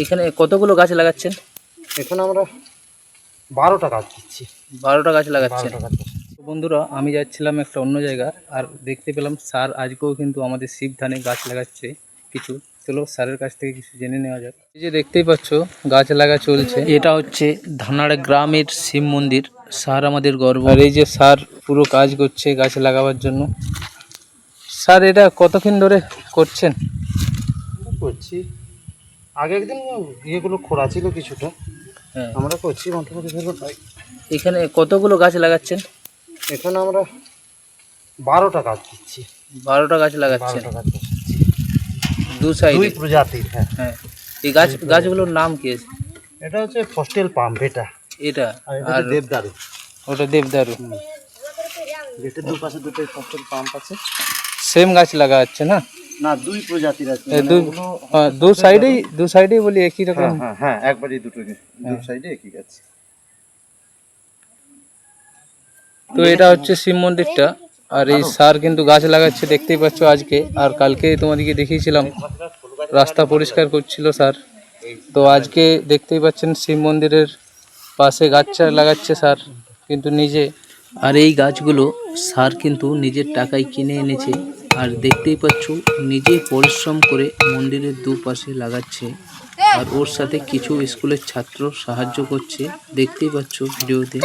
এখানে কতগুলো গাছ লাগাচ্ছেন? এখানে আমরা 12টা গাছ দিচ্ছি। 12টা গাছ লাগাচ্ছেন। 12টা গাছ। তো বন্ধুরা, আমি যাচ্ছিলাম একটা অন্য জায়গা, আর দেখতে পেলাম স্যার আজকেও কিন্তু আমাদের শিব ধানে গাছ লাগাচ্ছে কিছু। চলো স্যারের কাছ থেকে কিছু জেনে নেওয়া যাক। এই যে দেখতেই পাচ্ছ গাছ লাগা চলছে, এটা হচ্ছে ধানাড়া গ্রামের শিব মন্দির। স্যার আমাদের গর্ব। আর এই যে স্যার পুরো কাজ করছে গাছ লাগাবার জন্য। স্যার এটা কতক্ষণ ধরে করছেন? করছি আগে একদিন ইয়েগুলো খোঁড়া ছিল কিছুটা, হ্যাঁ। আমরা করছি মোটামুটি ধরুন। এখানে কতগুলো গাছ লাগাচ্ছেন? এখানে আমরা 12টা গাছ দিচ্ছি। 12টা গাছ লাগাচ্ছেন 12টা গাছ দিচ্ছি। দু সাইডে। দুই প্রজাতির। হ্যাঁ, হ্যাঁ। এই গাছগুলোর নাম কি আছে? এটা হচ্ছে ফস্টেল পাম, এটা এটা আর এটা আর দেবদারু। ওটা দেবদারু। গেটের দুপাশে দুটোই ফস্টেল পাম আছে। সেম গাছ লাগা আছে না? না, দুই প্রজাতির আছে। দু সাইডেই বলি একই রকম। হ্যাঁ হ্যাঁ, একবারই দুটো দু সাইডে একই গাছ। তো এটা হচ্ছে শিব মন্দিরটা, আর এই স্যার কিন্তু গাছ লাগাচ্ছে দেখতেই পাচ্ছ আজকে, আর কালকে তোমাদেরকে দেখিয়েছিলাম রাস্তা পরিষ্কার করছিল স্যার। তো আজকে দেখতেই পাচ্ছেন শিব মন্দিরের পাশে গাছ লাগাচ্ছে স্যার কিন্তু নিজে। আর এই গাছগুলো স্যার কিন্তু নিজের টাকায় কিনে এনেছে, আর দেখতেই পাচ্ছ নিজে পরিশ্রম করে মন্দিরের দুপাশে লাগাচ্ছে। আর ওর সাথে কিছু স্কুলের ছাত্র সাহায্য করছে, দেখতেই পাচ্ছ ভিডিওতে।